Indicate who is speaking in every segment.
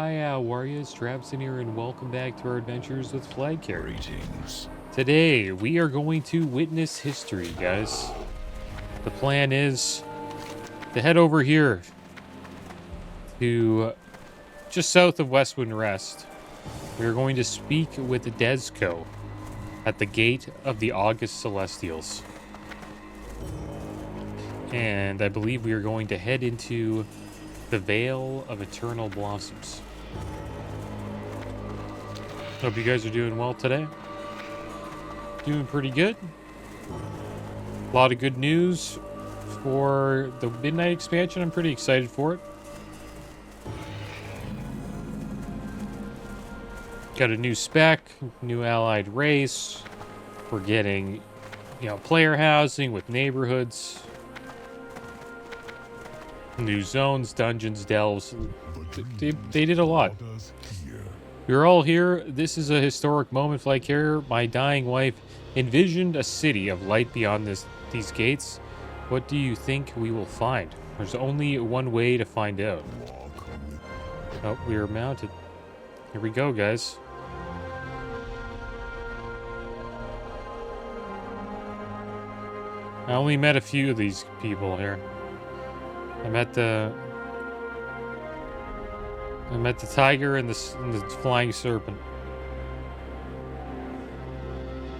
Speaker 1: Warriors, Traviseen here, and welcome back to our adventures with Flagcarrier.
Speaker 2: Greetings.
Speaker 1: Today, we are going to witness history, guys. The plan is to head over here to just south of Westwind Rest. We are going to speak with Desco at the gate of the August Celestials. And I believe we are going to head into the Vale of Eternal Blossoms. Hope you guys are doing well today. Doing pretty good. A lot of good news for the Midnight expansion. I'm pretty excited for it. Got a new spec, new allied race. We're getting, player housing with neighborhoods. New zones, dungeons, delves. They did a lot. We're all here. This is a historic moment, Flagcarrier. My dying wife envisioned a city of light beyond these gates. What do you think we will find? There's only one way to find out. Oh, we are mounted. Here we go, guys. I only met a few of these people here. I met the tiger and the flying serpent.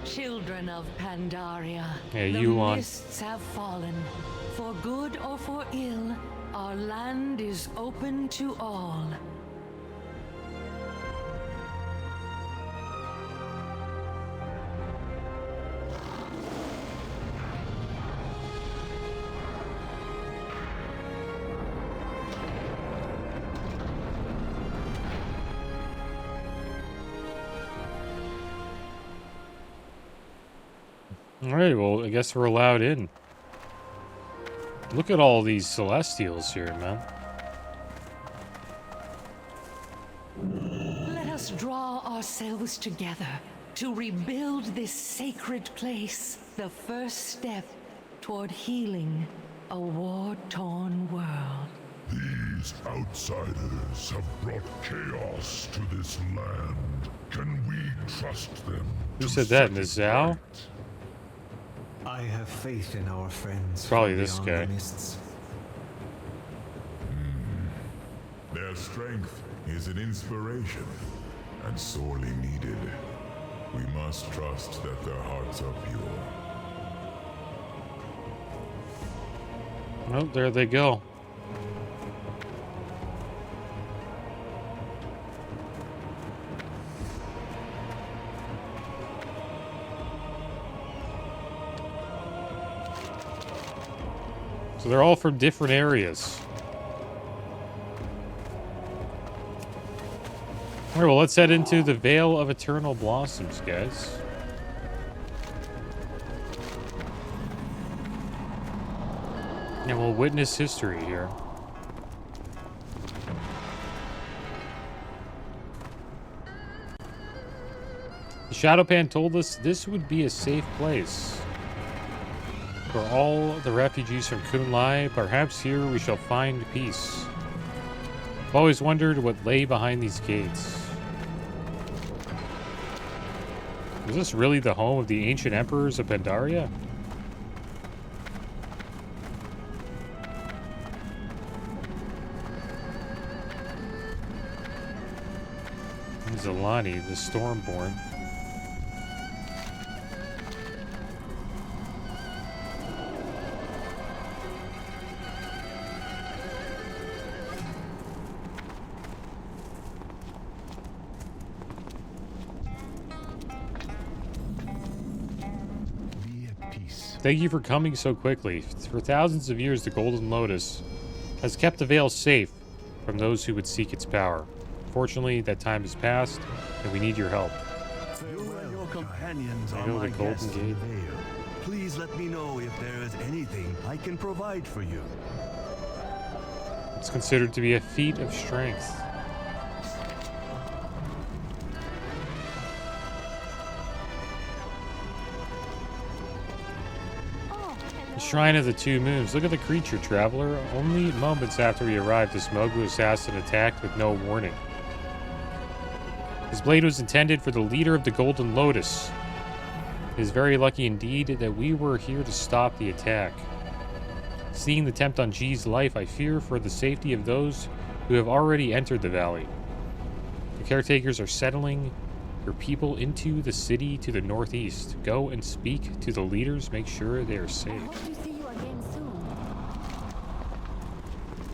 Speaker 3: Children of Pandaria,
Speaker 1: Yeah,
Speaker 3: the
Speaker 1: you on.
Speaker 3: mists have fallen. For good or for ill, our land is open to all.
Speaker 1: Alright, well, I guess we're allowed in. Look at all these Celestials here, man.
Speaker 3: Let us draw ourselves together to rebuild this sacred place, the first step toward healing a war-torn world.
Speaker 2: These outsiders have brought chaos to this land. Can we trust them?
Speaker 1: Who said that, Nizal?
Speaker 4: I have faith in our friends.
Speaker 1: Probably
Speaker 4: from
Speaker 1: this
Speaker 4: beyond
Speaker 1: guy.
Speaker 4: the mists.
Speaker 2: Their strength is an inspiration, and sorely needed. We must trust that their hearts are pure.
Speaker 1: Oh, there they go. So they're all from different areas. All right, well, let's head into the Vale of Eternal Blossoms, guys. And we'll witness history here. The Shadowpan told us this would be a safe place for all the refugees from Kunlai. Perhaps here we shall find peace. I've always wondered what lay behind these gates. Is this really the home of the ancient emperors of Pandaria? Zalani, the Stormborn. Thank you for coming so quickly. For thousands of years, the Golden Lotus has kept the Vale safe from those who would seek its power. Fortunately, that time has passed, and we need your help.
Speaker 5: You and your companions
Speaker 1: I
Speaker 5: are
Speaker 1: go to
Speaker 5: my
Speaker 1: the Golden
Speaker 5: guests in
Speaker 1: Gate.
Speaker 5: the Vale. Please let me know if there is anything I can provide for you.
Speaker 1: It's considered to be a feat of strength. The Shrine of the Two Moons. Look at the creature, traveler. Only moments after we arrived, this Mogu assassin attacked with no warning. His blade was intended for the leader of the Golden Lotus. It is very lucky indeed that we were here to stop the attack. Seeing the attempt on G's life, I fear for the safety of those who have already entered the valley. The caretakers are settling your people into the city to the northeast. Go and speak to the leaders. Make sure they are safe.
Speaker 6: Hope to see you again soon.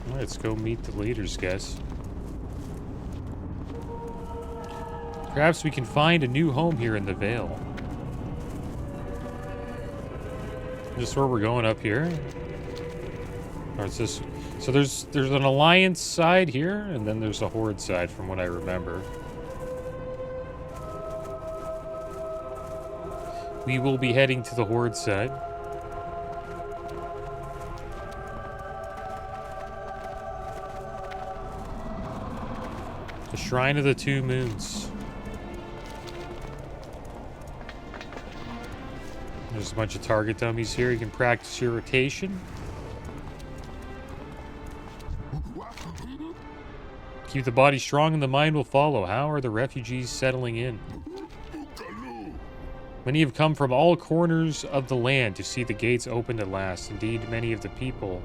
Speaker 1: All right, let's go meet the leaders, guys. Perhaps we can find a new home here in the Vale. Is this where we're going up here? Or is this... So there's an alliance side here, and then there's a horde side from what I remember. We will be heading to the horde side. The Shrine of the Two Moons. There's a bunch of target dummies here. You can practice your rotation. Keep the body strong and the mind will follow. How are the refugees settling in? Many have come from all corners of the land to see the gates opened at last. Indeed, many of the people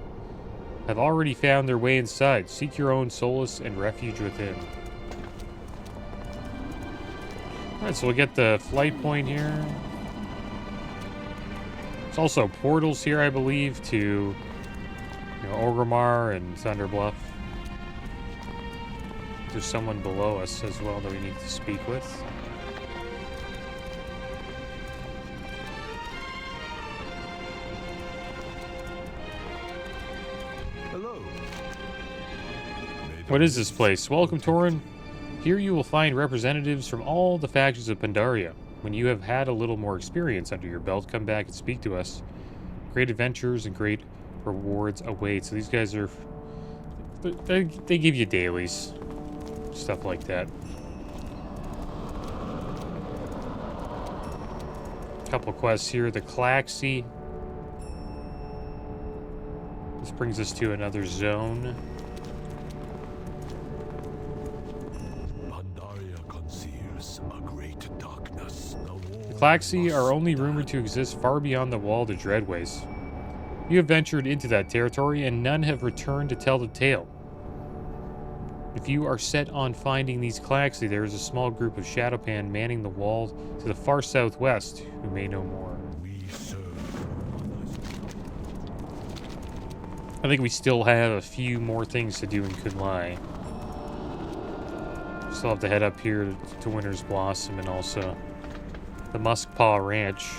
Speaker 1: have already found their way inside. Seek your own solace and refuge within. Alright, so we'll get the flight point here. There's also portals here, I believe, to Orgrimmar and Thunder Bluff. There's someone below us as well that we need to speak with.
Speaker 5: Hello.
Speaker 1: What is this place? Welcome, Torin. Here you will find representatives from all the factions of Pandaria. When you have had a little more experience under your belt, come back and speak to us. Great adventures and great rewards await. So these guys are... They give you dailies. Stuff like that. Couple quests here. The Claxie. This brings us to another zone.
Speaker 5: Pandaria conceals a great darkness.
Speaker 1: The Claxie are only rumored to exist far beyond the wall to Dreadways. You have ventured into that territory, and none have returned to tell the tale. If you are set on finding these Claxie, there is a small group of Shadowpan manning the wall to the far southwest who may know more.
Speaker 5: We serve.
Speaker 1: I think we still have a few more things to do in Kunlai. Still have to head up here to Winter's Blossom and also the Muskpaw Ranch.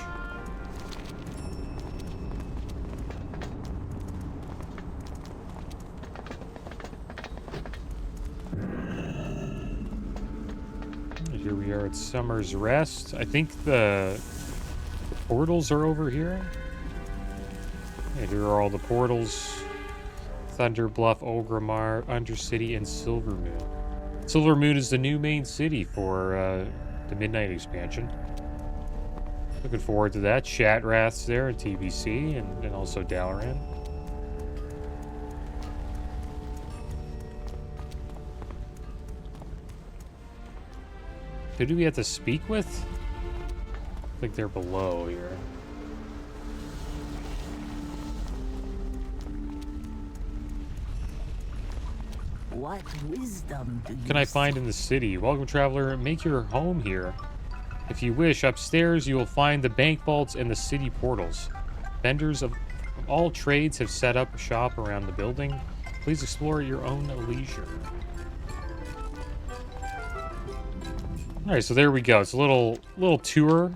Speaker 1: Here we are at Summer's Rest. I think the portals are over here. Yeah, here are all the portals. Thunder Bluff, Orgrimmar, Undercity, and Silvermoon. Silvermoon is the new main city for the Midnight expansion. Looking forward to that. Shatrath's there at TBC and also Dalaran. Who do we have to speak with? I think they're below here.
Speaker 6: What wisdom do you
Speaker 1: Can I find in the city? Welcome, traveler. Make your home here. If you wish, upstairs you will find the bank vaults and the city portals. Vendors of all trades have set up shop around the building. Please explore at your own leisure. Alright, so there we go. It's a little tour.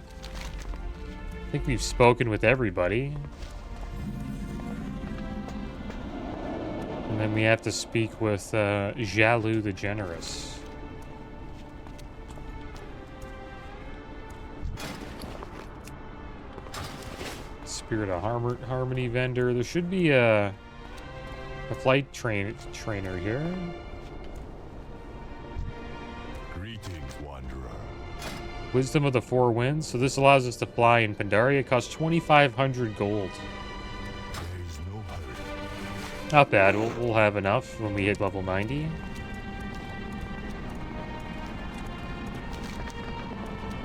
Speaker 1: I think we've spoken with everybody. And then we have to speak with Jalou the Generous. Spirit of Harmony vendor. There should be a flight trainer here.
Speaker 5: Greetings, wanderer.
Speaker 1: Wisdom of the Four Winds. So this allows us to fly in Pandaria. It costs 2,500 gold.
Speaker 5: There is no hurry.
Speaker 1: Not bad. We'll have enough when we hit level 90.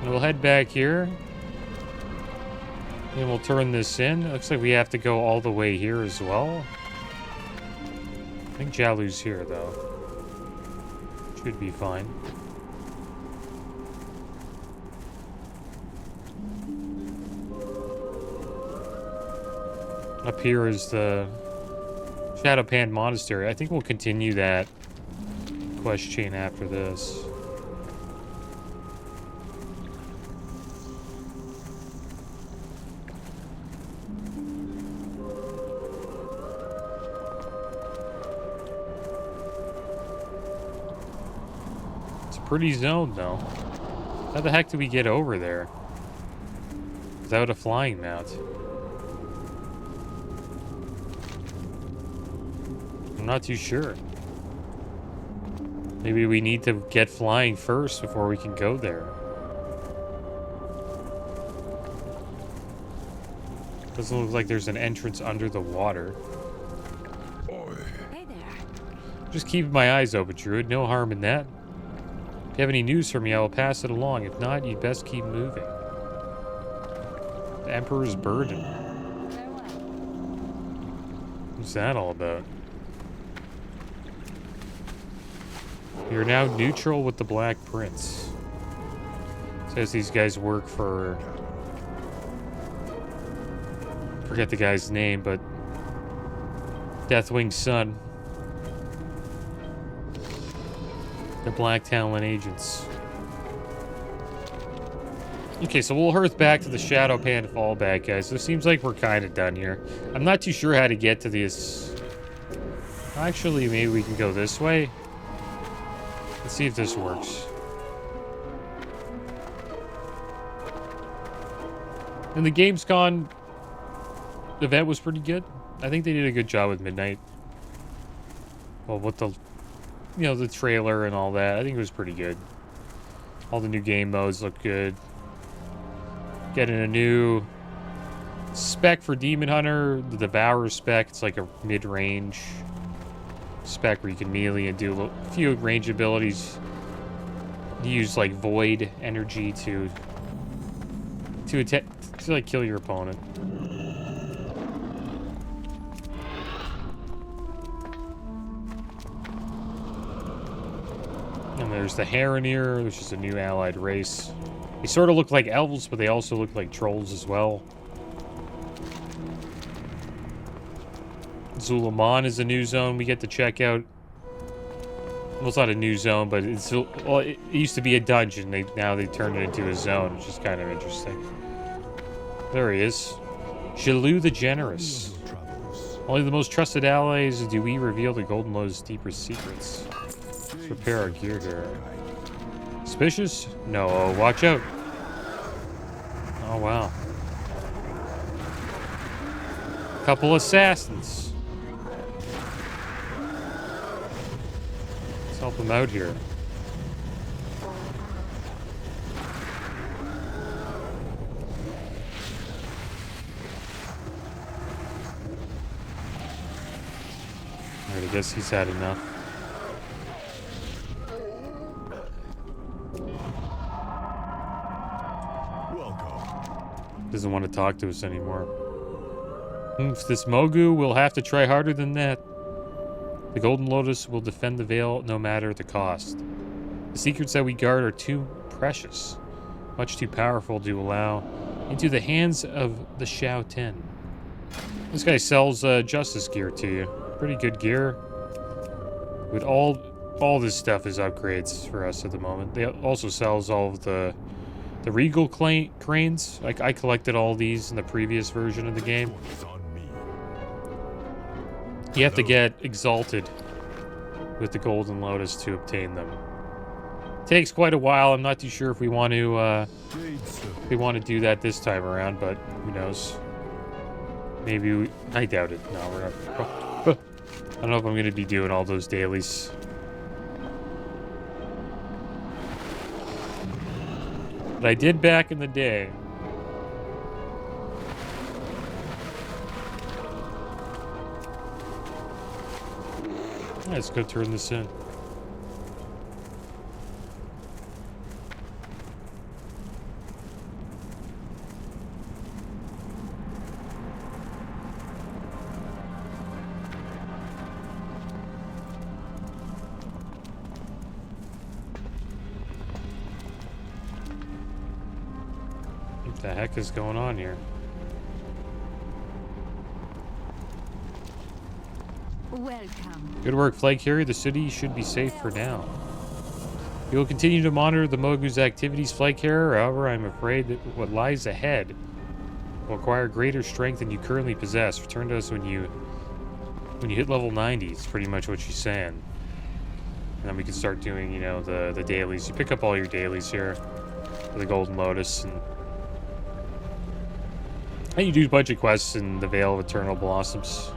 Speaker 1: And we'll head back here. And we'll turn this in. Looks like we have to go all the way here as well. I think Jalu's here, though. Should be fine. Up here is the Shadowpan Monastery. I think we'll continue that quest chain after this. It's a pretty zone, though. How the heck do we get over there without a flying mount? I'm not too sure. Maybe we need to get flying first before we can go there. Doesn't look like there's an entrance under the water.
Speaker 6: Hey there.
Speaker 1: Just keep my eyes open, Druid. No harm in that. If you have any news for me, I will pass it along. If not, you'd best keep moving. The Emperor's Burden.
Speaker 6: Farewell.
Speaker 1: What's that all about? You're now neutral with the Black Prince. Says these guys work for... forget the guy's name, but... Deathwing's son. The Black Talon agents. Okay, so we'll hearth back to the Shadowpan fallback, guys. So it seems like we're kind of done here. I'm not too sure how to get to this. Actually, maybe we can go this way. Let's see if this works. And the Gamescom event was pretty good. I think they did a good job with Midnight. Well, with the, you know, the trailer and all that. I think it was pretty good. All the new game modes look good. Getting a new spec for Demon Hunter, the Devourer spec. It's like a mid-range spec where you can melee and do a few range abilities. Use like void energy to like kill your opponent. And there's the Heronir, which is a new allied race. They sort of look like elves, but they also look like trolls as well. Zulaman is a new zone we get to check out. Well, it's not a new zone, but it's, well, it used to be a dungeon. Now they turned it into a zone, which is kind of interesting. There he is. Jalou the Generous. Only the most trusted allies do we reveal the Golden Lotus deepest secrets. Let's repair our gear here. Suspicious? No, oh, watch out. Oh, wow. Couple assassins. Let's help them out here. Alright, I guess he's had enough. Doesn't want to talk to us anymore. If this Mogu, we'll have to try harder than that. The Golden Lotus will defend the Veil no matter the cost. The secrets that we guard are too precious, much too powerful to allow into the hands of the Shao Ten. This guy sells justice gear to you. Pretty good gear. With all this stuff is upgrades for us at the moment. They also sells all of the Regal cranes. I collected all these in the previous version of the game. You have to get exalted with the Golden Lotus to obtain them. Takes quite a while. I'm not too sure if we want to do that this time around, but who knows? Maybe I doubt it. No, we're not. I don't know if I'm going to be doing all those dailies. But I did back in the day. Let's go turn this in. What the heck is going on here?
Speaker 6: Welcome.
Speaker 1: Good work, Flagcarrier. The city should be safe for now. We will continue to monitor the Mogu's activities, Flagcarrier. However, I'm afraid that what lies ahead will require greater strength than you currently possess. Return to us when you hit level 90. It's pretty much what she's saying. And then we can start doing, you know, the dailies. You pick up all your dailies here for the Golden Lotus, and you do a bunch of quests in the Vale of Eternal Blossoms.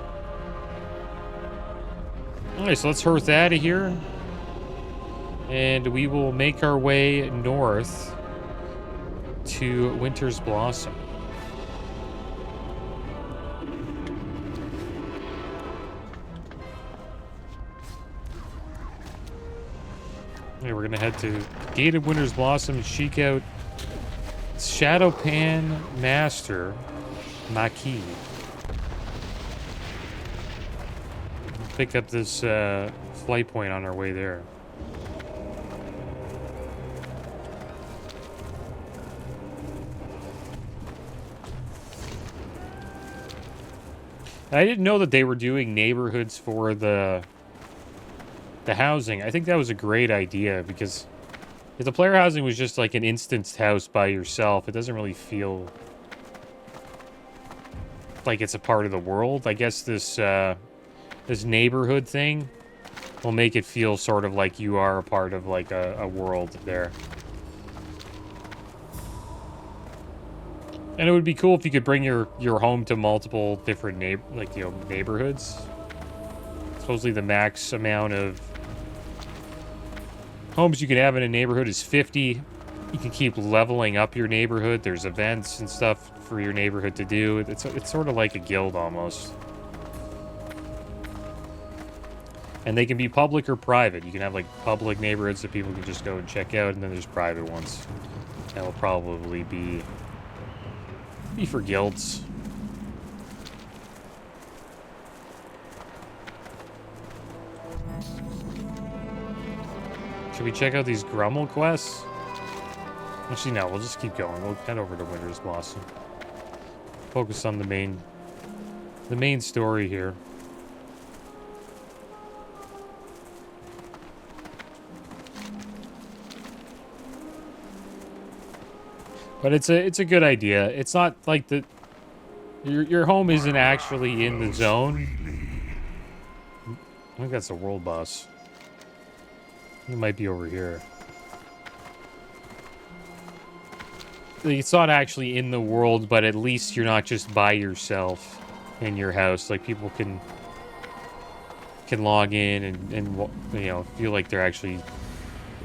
Speaker 1: Alright, so let's hearth out of here. And we will make our way north to Winter's Blossom. Okay, we're gonna head to Gated Winter's Blossom and seek out Shadowpan Master Maki. Pick up this flight point on our way there. I didn't know that they were doing neighborhoods for the housing. I think that was a great idea, because if the player housing was just like an instanced house by yourself, it doesn't really feel like it's a part of the world. I guess this this neighborhood thing will make it feel sort of like you are a part of like a world there. And it would be cool if you could bring your home to multiple different neighborhoods. Supposedly the max amount of homes you can have in a neighborhood is 50. You can keep leveling up your neighborhood. There's events and stuff for your neighborhood to do. It's sort of like a guild almost. And they can be public or private. You can have like public neighborhoods that people can just go and check out, and then there's private ones. That will probably be for guilds. Should we check out these Grummel quests? Actually, no, we'll just keep going. We'll head over to Winter's Blossom. Focus on the main story here. But it's a good idea. It's not like your home isn't actually in the zone. I think that's a world boss. It might be over here. It's not actually in the world, but at least you're not just by yourself in your house. Like, people can log in and you know, feel like they're actually...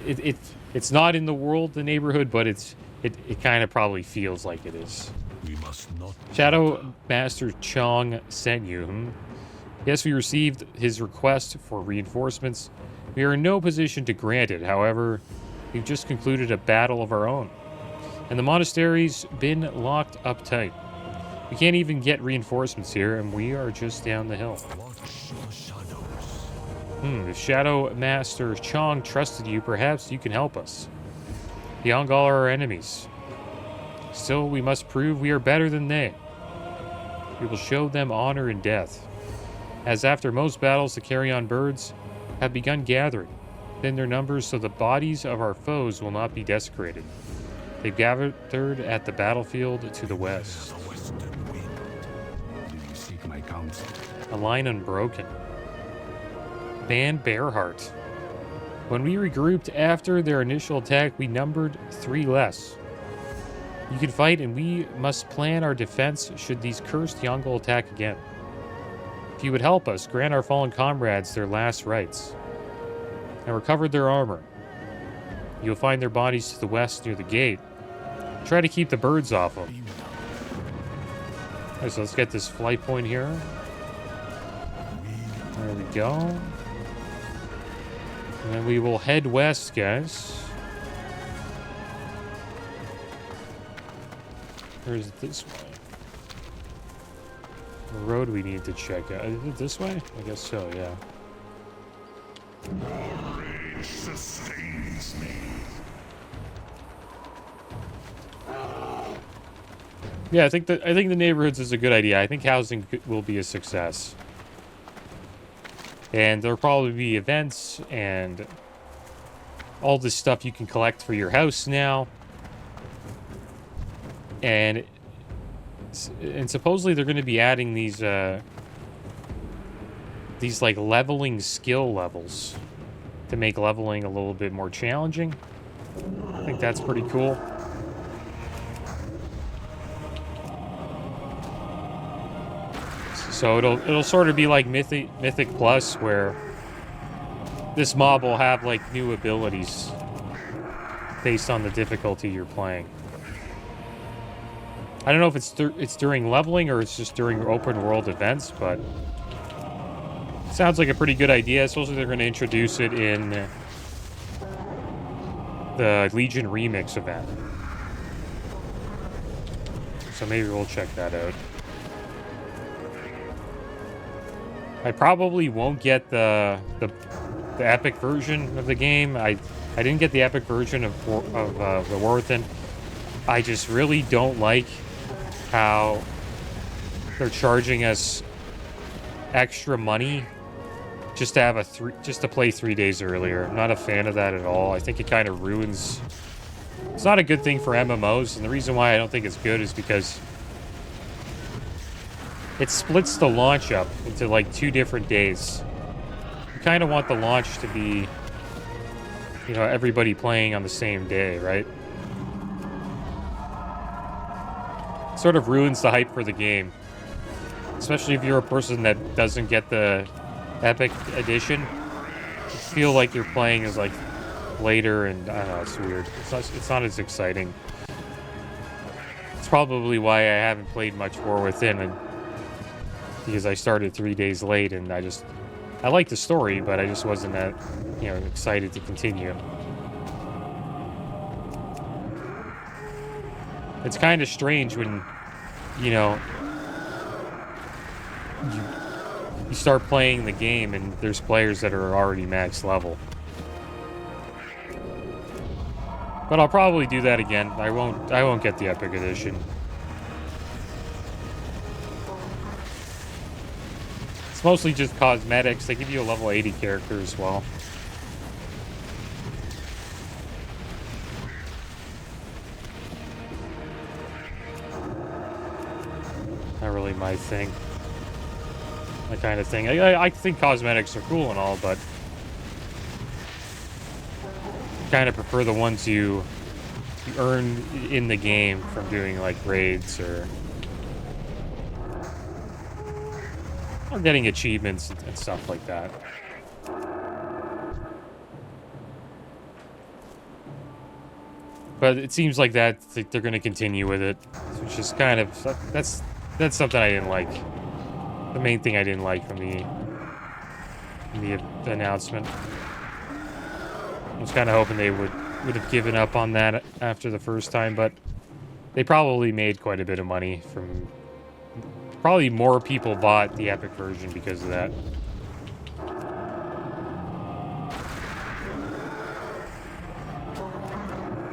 Speaker 1: It's not in the world, the neighborhood, but it kind of probably feels like it is.
Speaker 5: We must not.
Speaker 1: Shadow Master Chong sent you. Yes, we received his request for reinforcements. We are in no position to grant it. However, we've just concluded a battle of our own, and the monastery's been locked up tight. We can't even get reinforcements here, and we are just down the hill.
Speaker 5: Watch your shadows.
Speaker 1: If Shadow Master Chong trusted you, perhaps you can help us. The Ongal are our enemies. Still, we must prove we are better than they. We will show them honor in death. As after most battles, the carrion birds have begun gathering, thin their numbers so the bodies of our foes will not be desecrated. They've gathered at the battlefield to the west.
Speaker 5: The western wind. Do you seek my counsel?
Speaker 1: A line unbroken. Ban Bearheart. When we regrouped after their initial attack, we numbered 3 less. You can fight, and we must plan our defense should these cursed Yongle attack again. If you would help us, grant our fallen comrades their last rites, and recover their armor. You'll find their bodies to the west near the gate. Try to keep the birds off them. Alright, so let's get this flight point here. There we go. And then we will head west, guys. Or is it this way? The road we need to check out. Is it this way? I guess so, yeah.
Speaker 2: Rage sustains me.
Speaker 1: Yeah, I think the neighborhoods is a good idea. I think housing will be a success. And there'll probably be events and all this stuff you can collect for your house now. And supposedly they're going to be adding these like leveling skill levels to make leveling a little bit more challenging. I think that's pretty cool. So it'll sort of be like Mythic Plus, where this mob will have like new abilities based on the difficulty you're playing. I don't know if it's during leveling or it's just during open world events, but it sounds like a pretty good idea. Supposedly they're going to introduce it in the Legion Remix event. So maybe we'll check that out. I probably won't get the epic version of the game. I didn't get the epic version of the Warthin. I just really don't like how they're charging us extra money just to have just to play 3 days earlier. I'm not a fan of that at all. I think it kind of ruins. It's not a good thing for MMOs, and the reason why I don't think it's good is because it splits the launch up into like 2 different days. You kind of want the launch to be, you know, everybody playing on the same day, right? Sort of ruins the hype for the game. Especially if you're a person that doesn't get the Epic Edition. You feel like you're playing as like later, and I don't know, it's weird. It's not as exciting. It's probably why I haven't played much War Within, and because I started 3 days late, and I like the story, but I just wasn't that, you know, excited to continue. It's kind of strange when, you know, you start playing the game and there's players that are already max level. But I'll probably do that again. I won't get the Epic Edition. It's mostly just cosmetics. They give you a level 80 character as well. Not really my thing. My kind of thing. I think cosmetics are cool and all, but I kind of prefer the ones you earn in the game from doing like raids or getting achievements and stuff like that. But it seems like that they're going to continue with it, which is kind of that's something I didn't like. The main thing I didn't like from the announcement. I was kind of hoping they would have given up on that after the first time, but they probably made quite a bit of money from. Probably more people bought the Epic version because of that.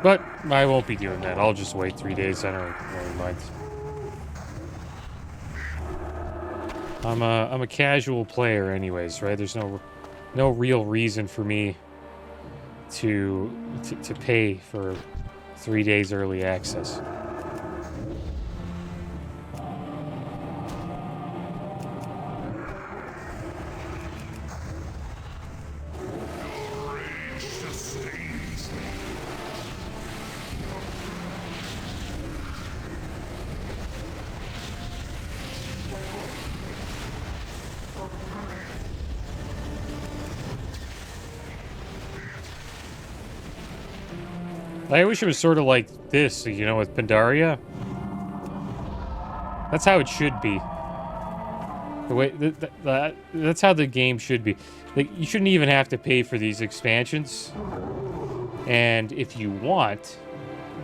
Speaker 1: But I won't be doing that. I'll just wait 3 days. I don't really mind. I'm a casual player anyways, right? There's no real reason for me to pay for 3 days early access. I wish it was sort of like this, you know, with Pandaria. That's how it should be. The way that's how the game should be. Like, you shouldn't even have to pay for these expansions. And if you want,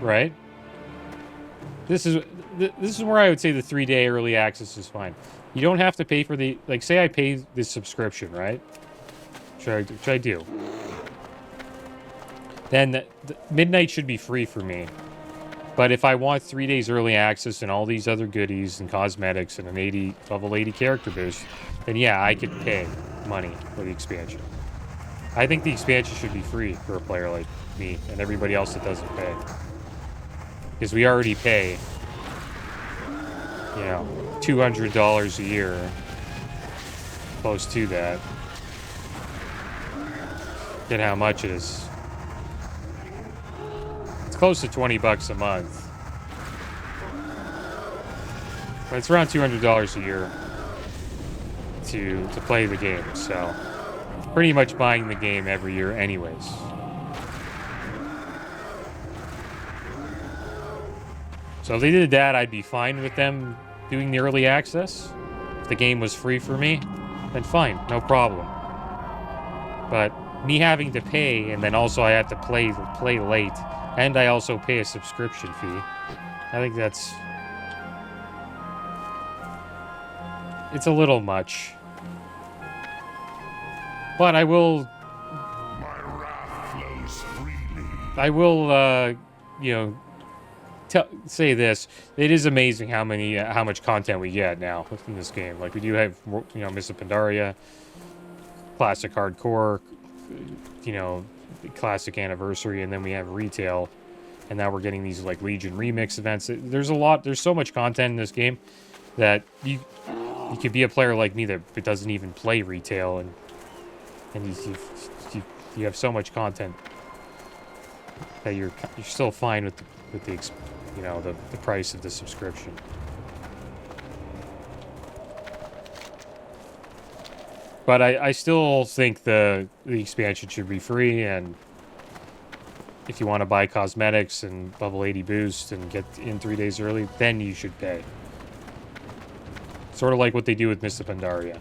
Speaker 1: right? This is where I would say the 3-day early access is fine. You don't have to pay for the, like, say I pay this subscription, right? Which I do. Then the midnight should be free for me. But if I want 3 days early access and all these other goodies and cosmetics and an level 80 character boost, then yeah, I could pay money for the expansion. I think the expansion should be free for a player like me and everybody else that doesn't pay. Because we already pay, you know, $200 a year. Close to that. Look at how much it is. It's close to 20 bucks a month. But it's around $200 a year to play the game, so pretty much buying the game every year anyways. So if they did that, I'd be fine with them doing the early access. If the game was free for me, then fine, no problem. But me having to pay, and then also I have to play late, and I also pay a subscription fee, I think it's a little much. But I will...
Speaker 2: My wrath flows freely.
Speaker 1: I will, you know, say this. It is amazing how much content we get now in this game. Like, we do have, you know, MISTS of Pandaria, Classic Hardcore, you know, Classic Anniversary, and then we have Retail. And now we're getting these, like, Legion Remix events. There's so much content in this game that you could be a player like me that doesn't even play Retail, and you have so much content that you're still fine with the you know, the price of the subscription. But I still think the expansion should be free, and if you want to buy cosmetics and level 80 boost and get in 3 days early, then you should pay. Sort of like what they do with MISTS of Pandaria.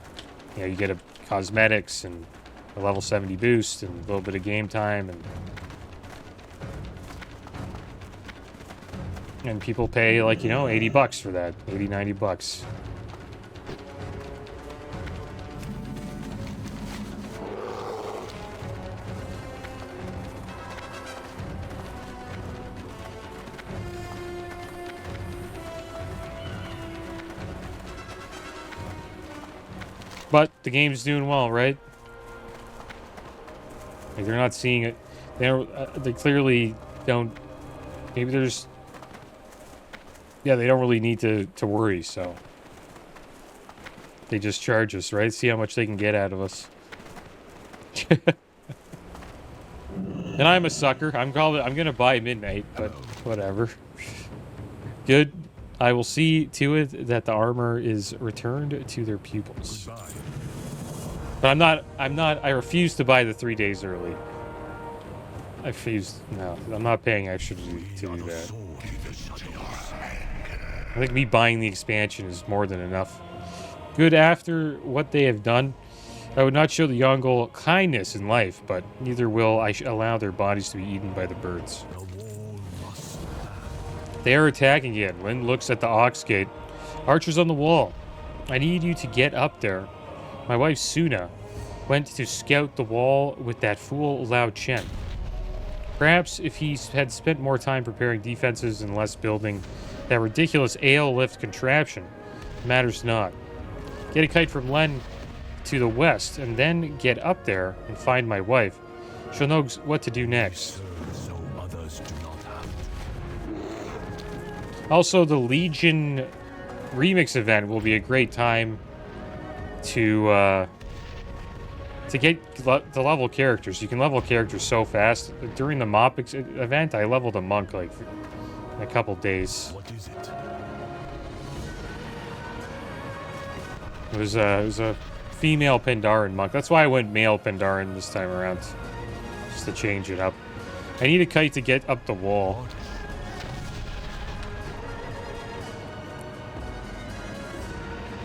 Speaker 1: You know, you get a cosmetics and a level 70 boost and a little bit of game time, and people pay, like, you know, 80 bucks for that. 80, 90 bucks. But the game's doing well, right? Like, they're not seeing it. They clearly don't. Maybe there's. Yeah, they don't really need to worry, so. They just charge us, right? See how much they can get out of us. And I'm a sucker. I'm gonna buy midnight, but whatever. Good. I will see to it that the armor is returned to their pupils. But I refuse to buy the 3 days early. No, I'm not paying extra to do that. I think me buying the expansion is more than enough. Good. After what they have done, I would not show the Yongle kindness in life, but neither will I allow their bodies to be eaten by the birds. They are attacking again. Lynn looks at the ox gate. Archers on the wall. I need you to get up there. My wife Suna went to scout the wall with that fool Lao Chen. Perhaps if he had spent more time preparing defenses and less building that ridiculous ale lift contraption, it matters not. Get a kite from Len to the west, and then get up there and find my wife. She'll know what to do next. Also, the Legion Remix event will be a great time to get the level characters. You can level characters so fast. During the MOP event, I leveled a monk like in a couple days.
Speaker 5: What is it?
Speaker 1: It was a female Pandaran monk. That's why I went male Pandaran this time around, just to change it up. I need a kite to get up the wall.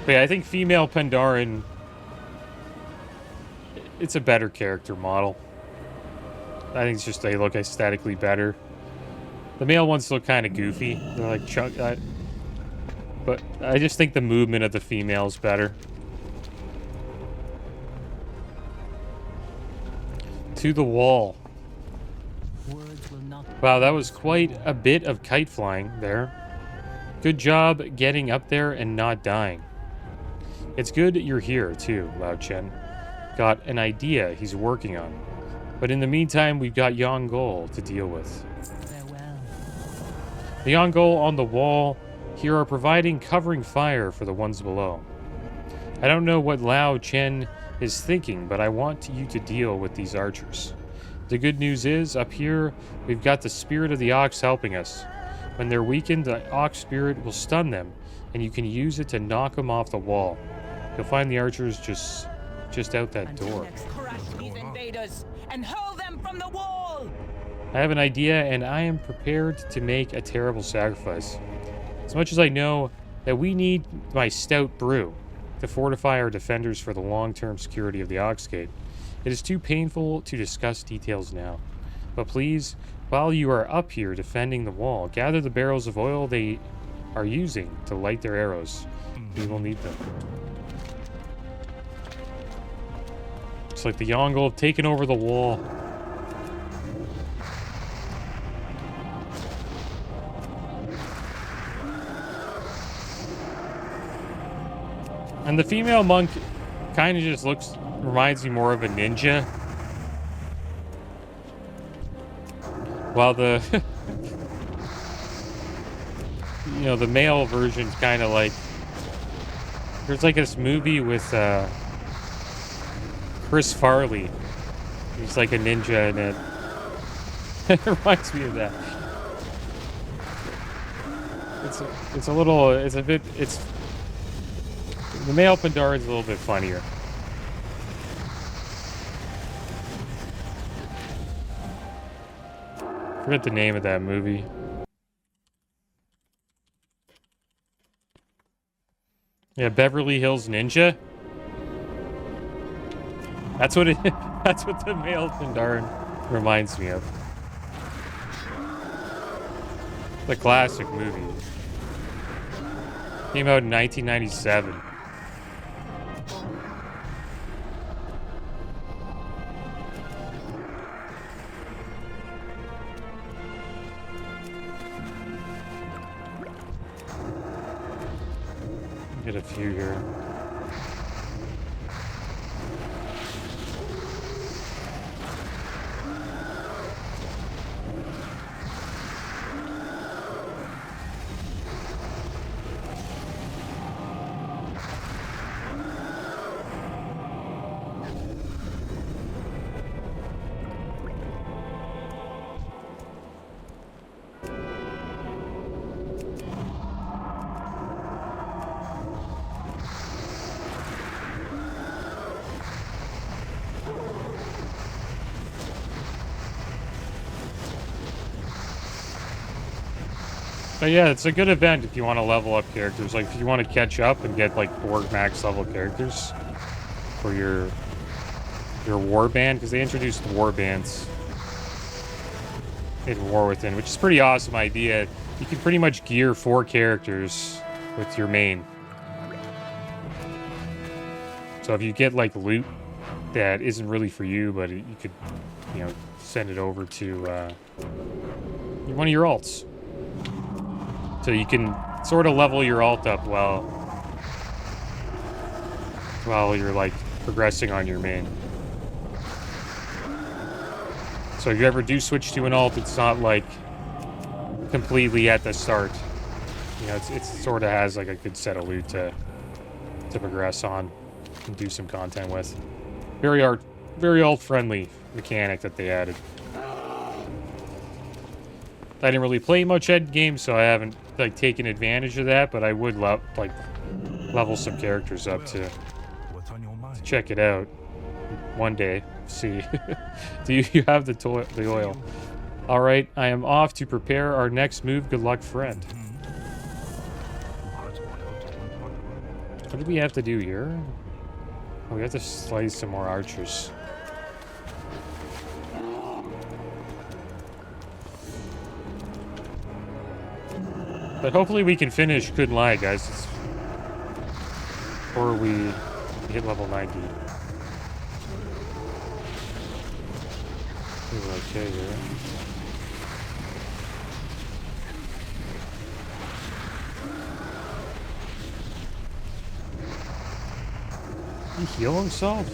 Speaker 1: But yeah, I think female Pandaran, it's a better character model. I think it's just they look aesthetically better. The male ones look kind of goofy. They're like but I just think the movement of the female is better. To the wall.
Speaker 6: Words will not.
Speaker 1: Wow, that was quite a bit of kite flying there. Good job getting up there and not dying. It's good you're here, too, Lao Chen. Got an idea he's working on. But in the meantime, we've got Yongol to deal with.
Speaker 6: Farewell.
Speaker 1: The Yongol on the wall here are providing covering fire for the ones below. I don't know what Lao Chen is thinking, but I want you to deal with these archers. The good news is, up here, we've got the spirit of the ox helping us. When they're weakened, the ox spirit will stun them, and you can use it to knock them off the wall. You'll find the archers just out that door.
Speaker 7: Crush these invaders and hurl them from the wall!
Speaker 1: I have an idea, and I am prepared to make a terrible sacrifice. As much as I know that we need my stout brew to fortify our defenders for the long-term security of the Oxgate, it is too painful to discuss details now. But please, while you are up here defending the wall, gather the barrels of oil they are using to light their arrows. We will need them. It's like the Yongol have taken over the wall. And the female monk kind of just reminds me more of a ninja. While the, the male version's kind of like, there's like this movie with Chris Farley. He's like a ninja in it. It reminds me of that. The male Pandaria is a little bit funnier. Forget the name of that movie. Yeah, Beverly Hills Ninja. That's what that's what the male Pandaria reminds me of. The classic movie. Came out in 1997. Get a few here. But yeah, it's a good event if you want to level up characters. Like, if you want to catch up and get, like, 4 max level characters for your warband, because they introduced warbands in War Within, which is a pretty awesome idea. You can pretty much gear 4 characters with your main. So if you get, like, loot that isn't really for you, but you could, send it over to one of your alts. So you can sort of level your alt up while you're like progressing on your main. So if you ever do switch to an alt, it's not like completely at the start. It sort of has like a good set of loot to progress on and do some content with. Very alt friendly mechanic that they added. I didn't really play much Ed games, so I haven't taken advantage of that, but I would level some characters up to check it out one day. See. Do you have the oil? All right, I am off to prepare our next move. Good luck, friend. What do we have to do here? Oh, we have to slay some more archers. But hopefully we can finish Good Lie, guys. Or we hit level 90. We're okay here. he heal himself?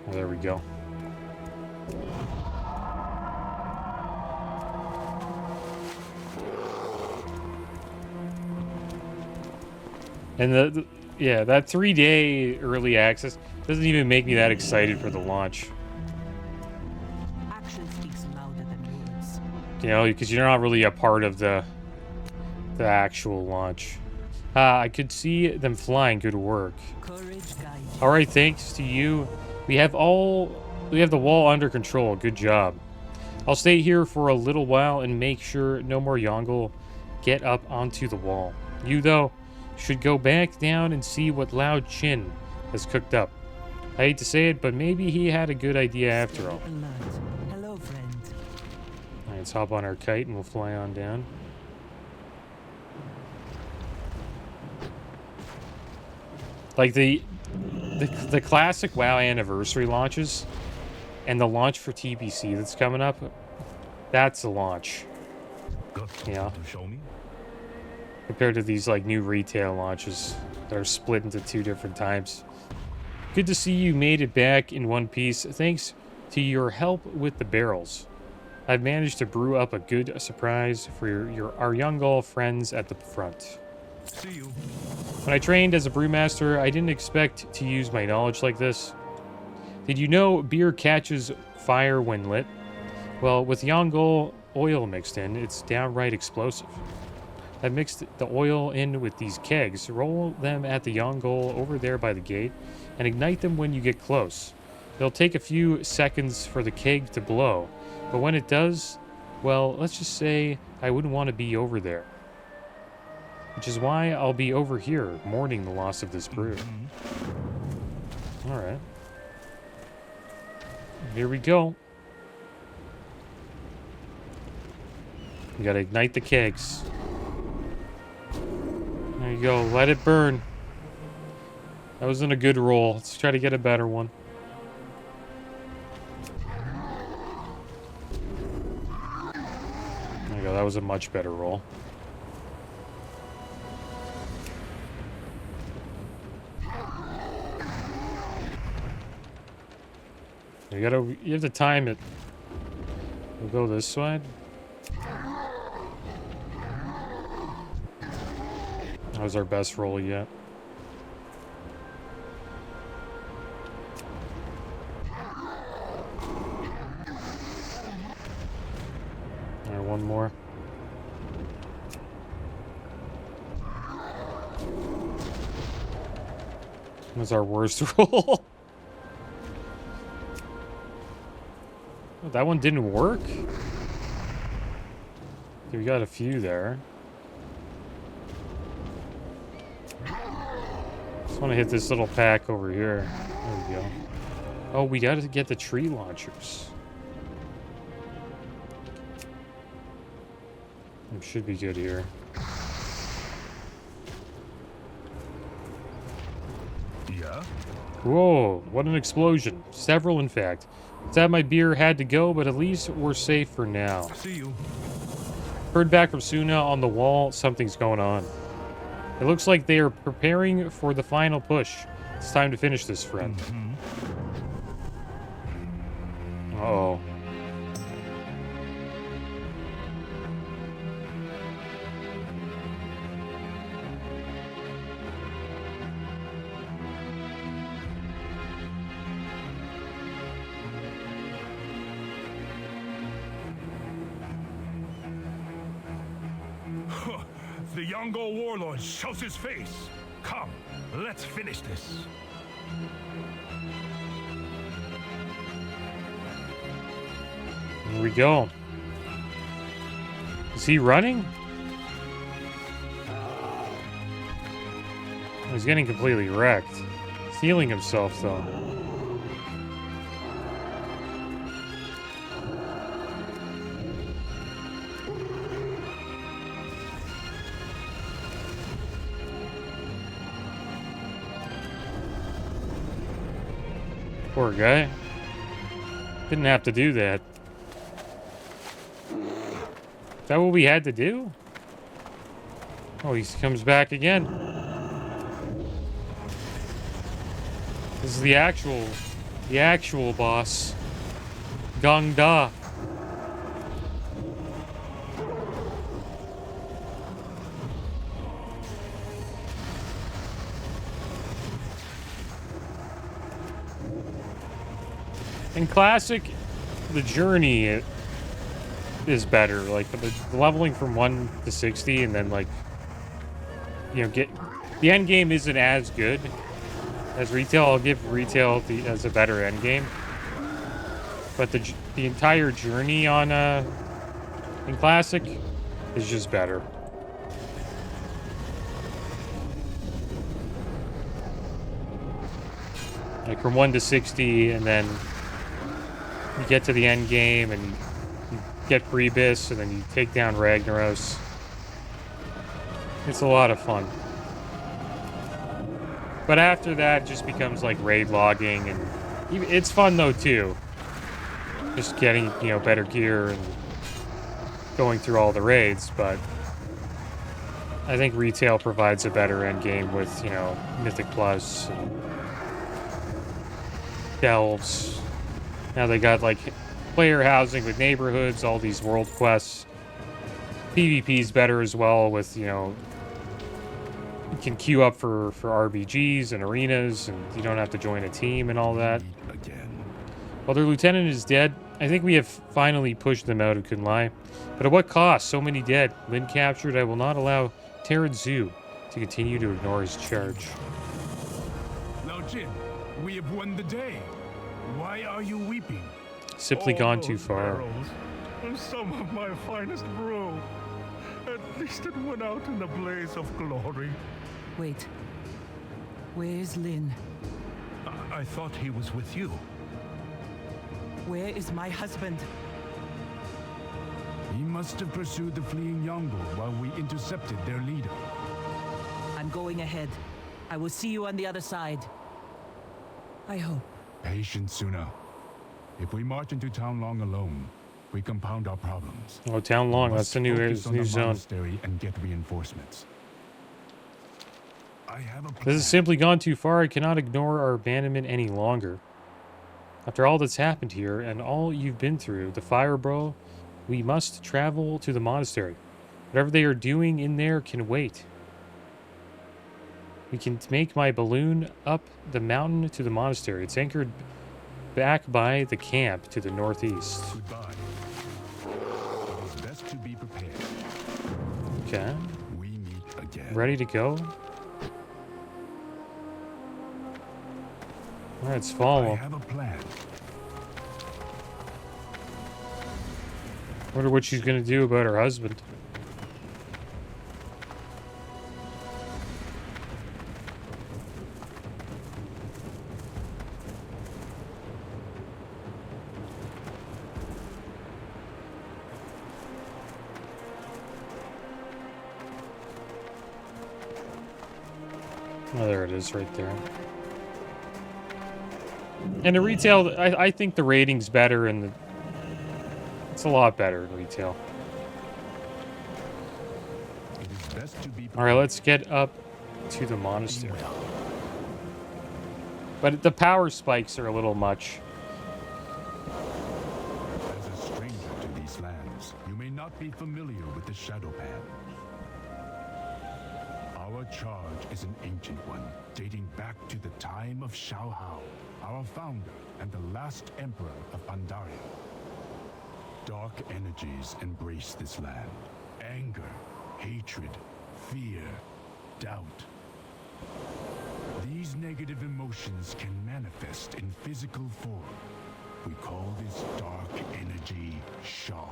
Speaker 1: Oh, there we go. And yeah, that 3-day early access doesn't even make me that excited for the launch.
Speaker 7: Action speaks louder than words.
Speaker 1: You know, because you're not really a part of the actual launch. I could see them flying. Good work.
Speaker 7: Courage guides.
Speaker 1: All right, thanks to you. We have the wall under control. Good job. I'll stay here for a little while and make sure no more Yongle get up onto the wall. You, though, should go back down and see what Loud Chin has cooked up. I hate to say it, but maybe he had a good idea after all.
Speaker 7: Alert. Hello, friend.
Speaker 1: All right, let's hop on our kite and we'll fly on down. Like the classic WoW anniversary launches and the launch for TBC that's coming up, that's a launch. Yeah.
Speaker 5: To show me?
Speaker 1: Compared to these like new retail launches that are split into 2 different times. Good to see you made it back in one piece. Thanks to your help with the barrels. I've managed to brew up a good surprise for our Yongle friends at the front.
Speaker 5: See you.
Speaker 1: When I trained as a brewmaster, I didn't expect to use my knowledge like this. Did you know beer catches fire when lit? Well, with Yongle oil mixed in, it's downright explosive. I mixed the oil in with these kegs, roll them at the Yongle over there by the gate, and ignite them when you get close. It'll take a few seconds for the keg to blow, but when it does, well, let's just say I wouldn't want to be over there. Which is why I'll be over here, mourning the loss of this brew. Alright. Here we go. We gotta ignite the kegs. There you go, let it burn. That wasn't a good roll. Let's try to get a better one. There you go, that was a much better roll. You have to time it. We'll go this side. That was our best roll yet. Alright, one more. That was our worst roll. Oh, that one didn't work? Okay, we got a few there. Just want to hit this little pack over here. There we go. Oh, we got to get the tree launchers. It should be good here.
Speaker 5: Yeah?
Speaker 1: Whoa, what an explosion. Several, in fact. Sad my beer had to go, but at least we're safe for now.
Speaker 5: See you.
Speaker 1: Heard back from Suna on the wall. Something's going on. It looks like they are preparing for the final push. It's time to finish this, friend. Uh-oh.
Speaker 5: The Yongle warlord shows his face. Come, let's finish this.
Speaker 1: Here we go. Is he running? He's getting completely wrecked. He's healing himself, though. Poor guy. Didn't have to do that. Is that what we had to do? Oh, he comes back again. This is the actual boss. Gong Da. In Classic, the journey is better. Like the leveling from 1 to 60, and then like, you know, the end game isn't as good as retail. I'll give retail as a better end game, but the entire journey on in Classic is just better. Like from 1 to 60, and then you get to the end game and you get Priebus, and then you take down Ragnaros. It's a lot of fun. But after that, it just becomes like raid logging, and it's fun though too. Just getting, you know, better gear and going through all the raids, but I think retail provides a better end game with, you know, Mythic Plus and delves. Now they got like player housing with neighborhoods, all these world quests. PvP's better as well with, you know, you can queue up for RBGs and arenas, and you don't have to join a team and all that. While their lieutenant is dead, I think we have finally pushed them out of Kunlai. But at what cost? So many dead. Lin captured. I will not allow Terran Zoo to continue to ignore his charge.
Speaker 5: Lao Jin, we have won the day. Why are you weeping?
Speaker 1: Simply
Speaker 5: All
Speaker 1: gone
Speaker 5: those
Speaker 1: too far.
Speaker 5: barrels are some of my finest brew. At least it went out in a blaze of glory.
Speaker 7: Wait. Where's Lin?
Speaker 5: I thought he was with you.
Speaker 7: Where is my husband?
Speaker 8: He must have pursued the fleeing Yongle while we intercepted their leader.
Speaker 7: I'm going ahead. I will see you on the other side. I hope.
Speaker 8: Patience, Suna. If we march into Town Long alone, we compound our problems.
Speaker 1: Oh, Town Long, that's the new zone.
Speaker 8: Monastery and get reinforcements. I have a plan.
Speaker 1: This has simply gone too far. I cannot ignore our abandonment any longer. After all that's happened here and all you've been through, the fire bro, we must travel to the monastery. Whatever they are doing in there can wait. We can make my balloon up the mountain to the monastery. It's anchored back by the camp to the northeast.
Speaker 8: Goodbye. It is best to be prepared.
Speaker 1: Okay.
Speaker 8: We meet again.
Speaker 1: Ready to go? All right, let's follow.
Speaker 8: I have a plan.
Speaker 1: Wonder what she's gonna do about her husband. Oh, there it is right there. And the retail, I think the rating's better, and it's a lot better in retail.
Speaker 8: It is best to be
Speaker 1: All right, let's get up to the monastery. But the power spikes are a little much.
Speaker 8: As a stranger to these lands, you may not be familiar with the Shadow Pan. Our charge is an ancient one, dating back to the time of Xiao Hao, our founder and the last emperor of Pandaria. Dark energies embrace this land. Anger, hatred, fear, doubt. These negative emotions can manifest in physical form. We call this dark energy Sha.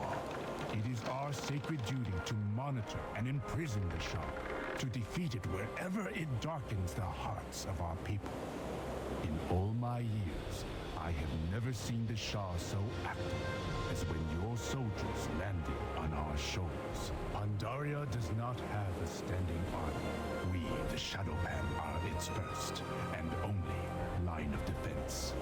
Speaker 8: It is our sacred duty to monitor and imprison the Sha, to defeat it wherever it darkens the hearts of our people. In all my years, I have never seen the Shah so active as when your soldiers landed on our shores. Pandaria does not have a standing army. We, the Shadowpan, are its first and only line of defense.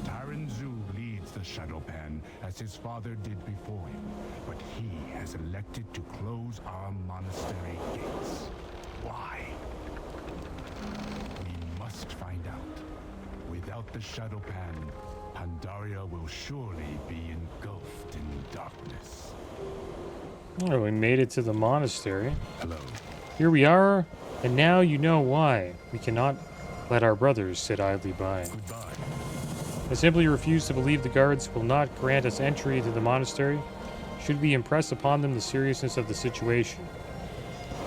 Speaker 8: Taranzu leads needs the Shadowpan as his father did before him, but he has elected to close our monastery gates. Why? We must find out. Without the Shadowpan, Pandaria will surely be engulfed in darkness.
Speaker 1: Oh, we made it to the monastery.
Speaker 8: Hello.
Speaker 1: Here we are, and now you know why. We cannot let our brothers sit idly by.
Speaker 8: Goodbye.
Speaker 1: I simply refuse to believe the guards will not grant us entry to the monastery. Should we impress upon them the seriousness of the situation?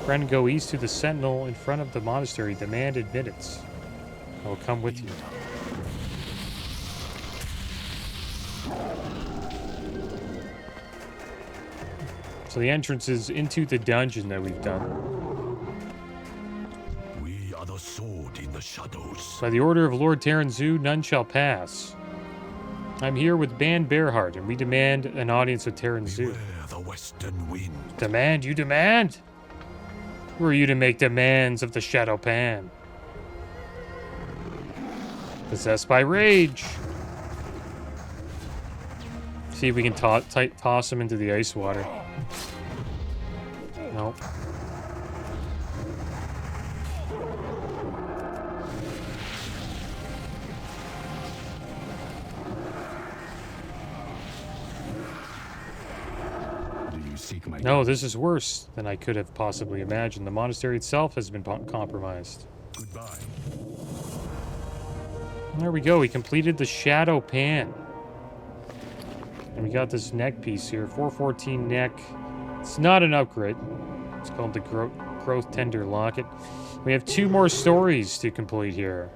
Speaker 1: Friend, go east to the sentinel in front of the monastery. Demand admittance. I will come with you. So the entrance is into the dungeon that we've done.
Speaker 8: We are the sword in the shadows.
Speaker 1: By the order of Lord Terranzu, none shall pass. I'm here with Ban Bearheart, and we demand an audience with Terranzu.
Speaker 8: Beware the western wind.
Speaker 1: Demand? You demand? Who are you to make demands of the Shadowpan? Possessed by rage. See if we can toss him into the ice water. Nope. No, this is worse than I could have possibly imagined. The monastery itself has been compromised.
Speaker 8: Goodbye.
Speaker 1: There we go. We completed the Shadowpan. And we got this neck piece here. 414 neck. It's not an upgrade. It's called the Growth Tender Locket. We have 2 more stories to complete here.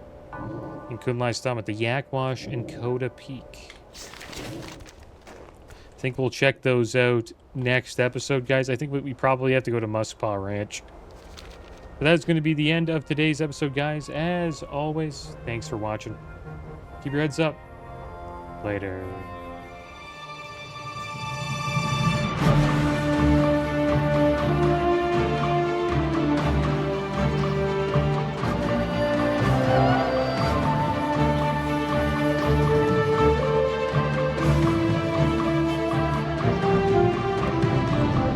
Speaker 1: In Kunlai Summit, the Yakwash and Coda Peak. I think we'll check those out next episode, guys. I think we probably have to go to Muskpaw Ranch. But that's going to be the end of today's episode, guys. As always, thanks for watching. Keep your heads up. Later.